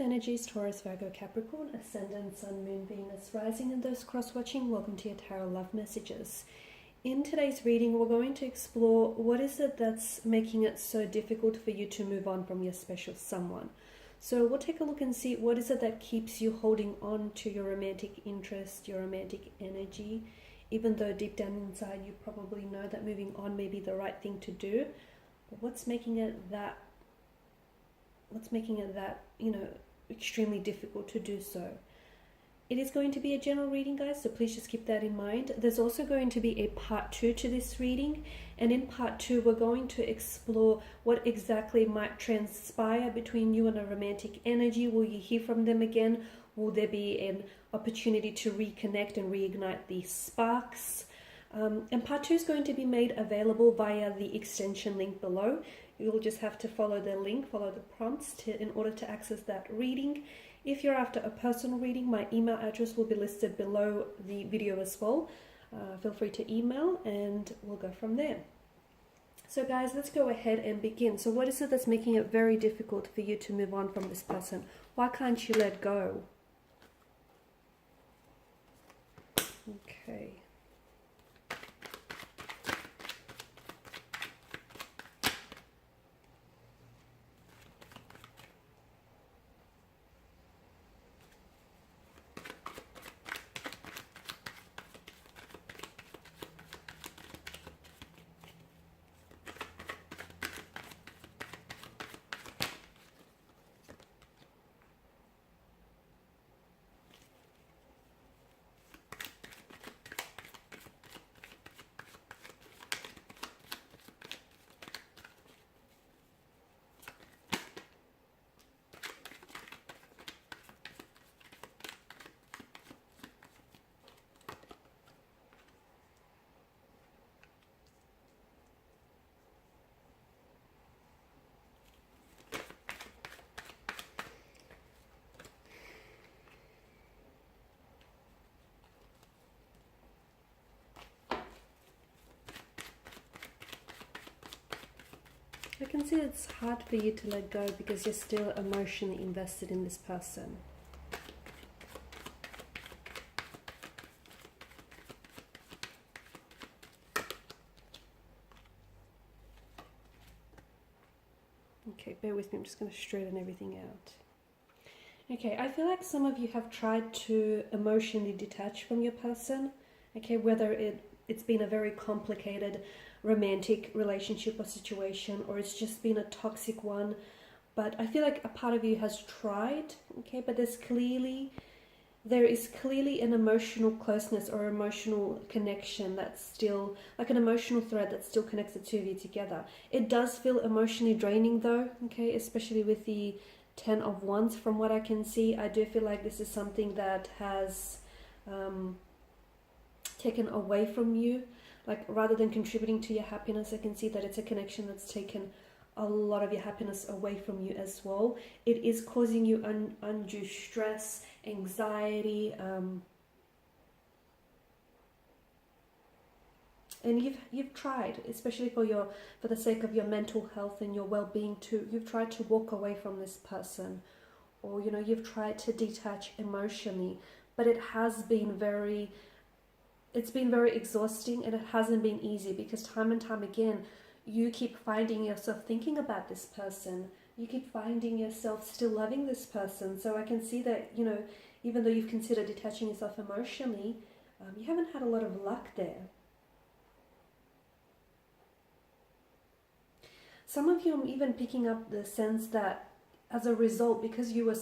energies, Taurus, Virgo, Capricorn, Ascendant, Sun, Moon, Venus, Rising, and those cross-watching. Welcome to your Tarot Love Messages. In today's reading, we're going to explore what is it that's making it so difficult for you to move on from your special someone. So we'll take a look and see what is it that keeps you holding on to your romantic interest, your romantic energy, even though deep down inside you probably know that moving on may be the right thing to do. But what's making it that extremely difficult to do so? It is going to be a general reading, guys, so please just keep that in mind. There's also going to be a part 2 to this reading, and in part 2 we're going to explore what exactly might transpire between you and a romantic energy. Will you hear from them again? Will there be an opportunity to reconnect and reignite these sparks? And part 2 is going to be made available via the extension link below. You'll just have to follow the link, follow the prompts in order to access that reading. If you're after a personal reading, my email address will be listed below the video as well. Feel free to email and we'll go from there. So guys, let's go ahead and begin. So what is it that's making it very difficult for you to move on from this person? Why can't you let go? Okay. I can see it's hard for you to let go because you're still emotionally invested in this person. Okay, bear with me, I'm just going to straighten everything out. Okay, I feel like some of you have tried to emotionally detach from your person. Okay, whether it's been a very complicated romantic relationship or situation, or it's just been a toxic one, but I feel like a part of you has tried, okay, but there is clearly an emotional closeness or emotional connection that's still, like an emotional thread that still connects the two of you together. It does feel emotionally draining though, okay, especially with the 10 of Wands. From what I can see, I do feel like this is something that has taken away from you. Like, rather than contributing to your happiness, I can see that it's a connection that's taken a lot of your happiness away from you as well. It is causing you undue stress, anxiety, and you've tried, especially for the sake of your mental health and your well-being too. You've tried to walk away from this person, or you've tried to detach emotionally, but it has been very exhausting, and it hasn't been easy because time and time again you keep finding yourself thinking about this person. You keep finding yourself still loving this person. So I can see that, even though you've considered detaching yourself emotionally, you haven't had a lot of luck there. Some of you, I'm even picking up the sense that as a result, because you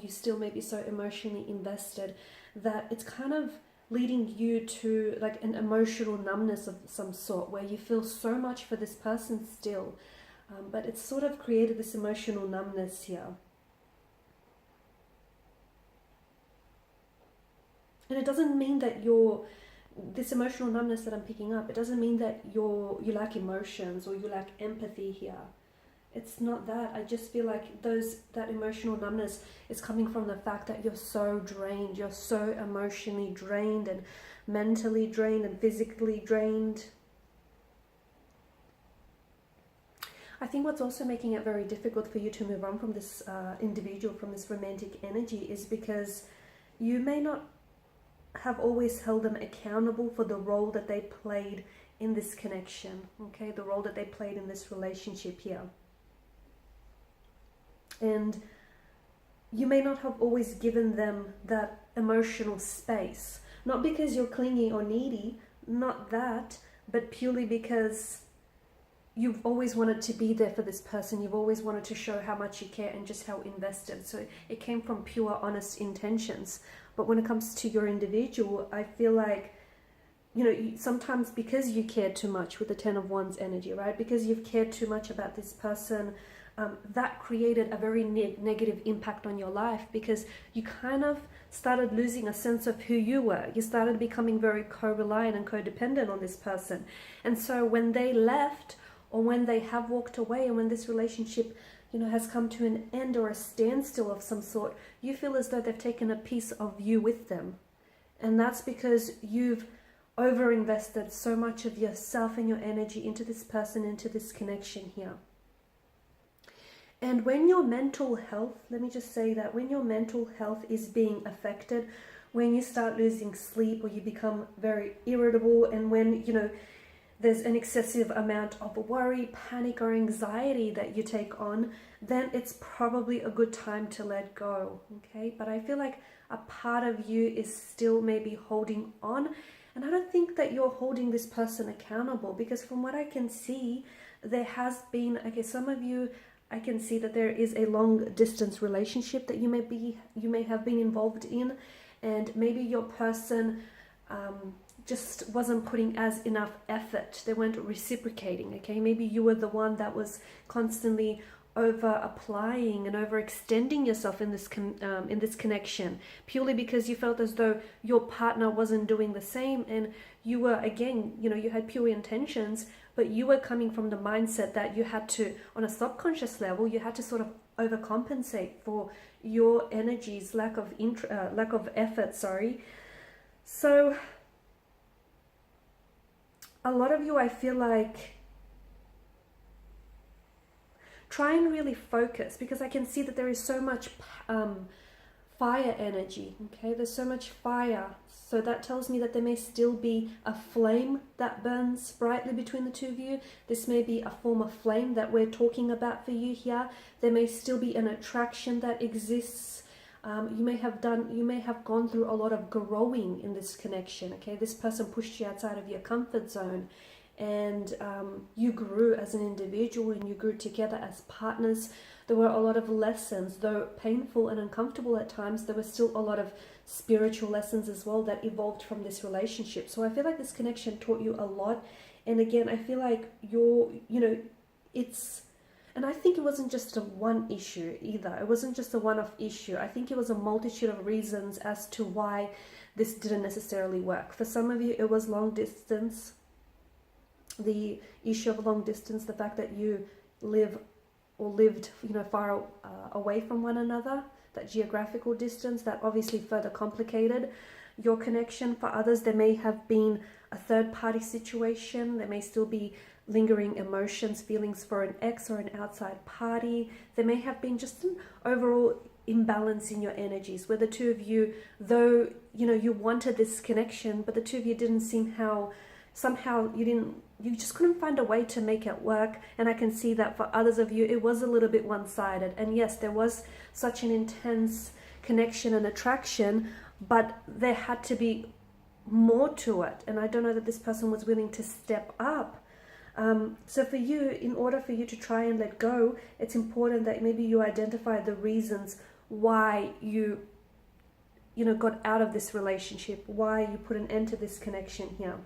still may be so emotionally invested, that it's kind of leading you to like an emotional numbness of some sort, where you feel so much for this person still, but it's sort of created this emotional numbness here. And it doesn't mean that this emotional numbness that I'm picking up, it doesn't mean that you lack emotions or you lack empathy here. It's not that. I just feel like that emotional numbness is coming from the fact that you're so drained. You're so emotionally drained and mentally drained and physically drained. I think what's also making it very difficult for you to move on from this individual, from this romantic energy, is because you may not have always held them accountable for the role that they played in this connection, okay? The role that they played in this relationship here. And you may not have always given them that emotional space. Not because you're clingy or needy, not that, but purely because you've always wanted to be there for this person. You've always wanted to show how much you care and just how invested. So it came from pure, honest intentions. But when it comes to your individual, I feel like, you know, sometimes because you care too much with the Ten of Wands energy, right? Because you've cared too much about this person, that created a very negative impact on your life, because you kind of started losing a sense of who you were. You started becoming very co-reliant and codependent on this person. And so when they left, or when they have walked away, and when this relationship, you know, has come to an end or a standstill of some sort, you feel as though they've taken a piece of you with them. And that's because you've overinvested so much of yourself and your energy into this person, into this connection here. And when your mental health, let me just say that, when your mental health is being affected, when you start losing sleep, or you become very irritable, and when, you know, there's an excessive amount of worry, panic, or anxiety that you take on, then it's probably a good time to let go, okay? But I feel like a part of you is still maybe holding on, and I don't think that you're holding this person accountable, because from what I can see, there has been, okay, some of you, I can see that there is a long distance relationship that you may have been involved in, and maybe your person just wasn't putting as enough effort. They weren't reciprocating, okay? Maybe you were the one that was constantly over applying and overextending yourself in this connection, purely because you felt as though your partner wasn't doing the same, and you were, again, you know, you had pure intentions, but you were coming from the mindset that you had to, on a subconscious level, you had to sort of overcompensate for your energy's lack of effort, sorry. So a lot of you, I feel like, try and really focus, because I can see that there is so much fire energy, okay? There's so much fire. So that tells me that there may still be a flame that burns brightly between the two of you. This may be a form of flame that we're talking about for you here. There may still be an attraction that exists. You may have gone through a lot of growing in this connection, okay? This person pushed you outside of your comfort zone, and you grew as an individual, and you grew together as partners. There were a lot of lessons, though painful and uncomfortable at times. There were still a lot of spiritual lessons as well that evolved from this relationship. So I feel like this connection taught you a lot. And again, I feel like and I think it wasn't just a one issue either. It wasn't just a one-off issue. I think it was a multitude of reasons as to why this didn't necessarily work. For some of you, it was long distance. The issue of long distance, the fact that you lived, you know, far away from one another, that geographical distance, that obviously further complicated your connection. For others, there may have been a third-party situation. There may still be lingering emotions, feelings for an ex or an outside party. There may have been just an overall imbalance in your energies, where the two of you, though, you know, you wanted this connection, but the two of you didn't seem you just couldn't find a way to make it work. And I can see that for others of you, it was a little bit one-sided. And yes, there was such an intense connection and attraction, but there had to be more to it. And I don't know that this person was willing to step up. So for you, in order for you to try and let go, it's important that maybe you identify the reasons why you got out of this relationship, why you put an end to this connection here.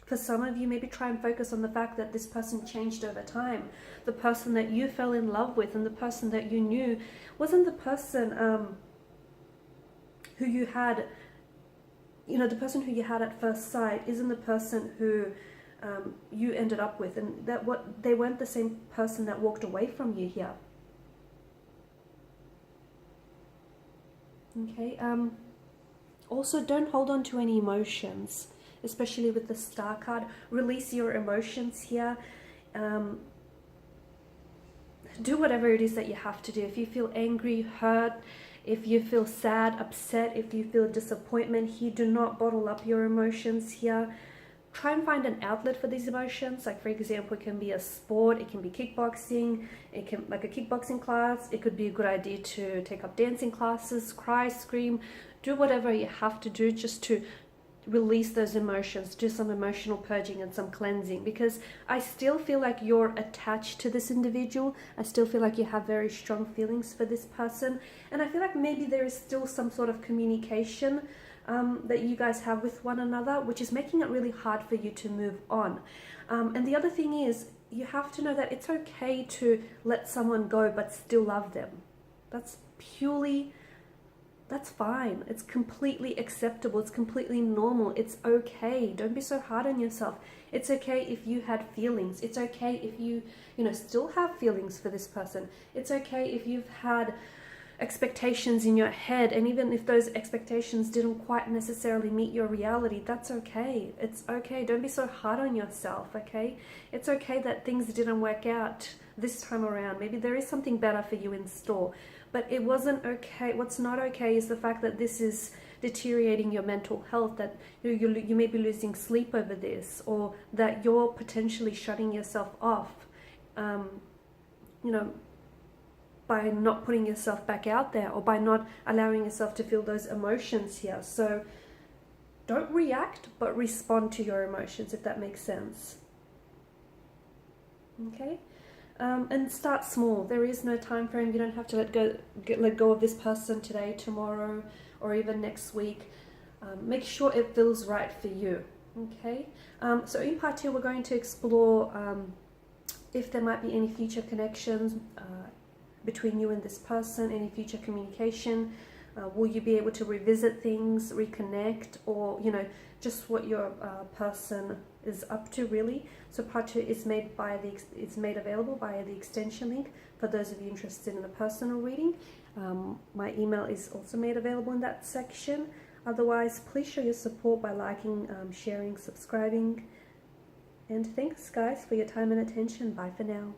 For some of you, maybe try and focus on the fact that this person changed over time. The person that you fell in love with and the person that you knew wasn't the person who you had, the person who you had at first sight isn't the person who you ended up with. And they weren't the same person that walked away from you here. Okay. Also, don't hold on to any emotions, especially with the Star card. Release your emotions here. do whatever it is that you have to do. If you feel angry, hurt, if you feel sad, upset, if you feel disappointment here, do not bottle up your emotions here. Try and find an outlet for these emotions. Like, for example, it can be a sport, it can be kickboxing, it can, like a kickboxing class. It could be a good idea to take up dancing classes, cry, scream, do whatever you have to do just to release those emotions, do some emotional purging and some cleansing, because I still feel like you're attached to this individual. I still feel like you have very strong feelings for this person, and I feel like maybe there is still some sort of communication that you guys have with one another, which is making it really hard for you to move on. And the other thing is, you have to know that it's okay to let someone go but still love them. That's fine. It's completely acceptable. It's completely normal. It's okay. Don't be so hard on yourself. It's okay if you had feelings. It's okay if you still have feelings for this person. It's okay if you've had expectations in your head, and even if those expectations didn't quite necessarily meet your reality, that's okay. It's okay. Don't be so hard on yourself, okay? It's okay that things didn't work out this time around. Maybe there is something better for you in store, but it wasn't okay. What's not okay is the fact that this is deteriorating your mental health, that you may be losing sleep over this, or that you're potentially shutting yourself off, by not putting yourself back out there, or by not allowing yourself to feel those emotions here. So don't react, but respond to your emotions, if that makes sense. Okay? And start small. There is no time frame. You don't have to let go of this person today, tomorrow, or even next week. Make sure it feels right for you. Okay? So in part 2, we're going to explore if there might be any future connections between you and this person, any future communication. Will you be able to revisit things, reconnect, or just what your person is up to, really. So part 2 is made available via the extension link for those of you interested in a personal reading. My email is also made available in that section. Otherwise, please show your support by liking, sharing, subscribing, and thanks guys for your time and attention. Bye for now.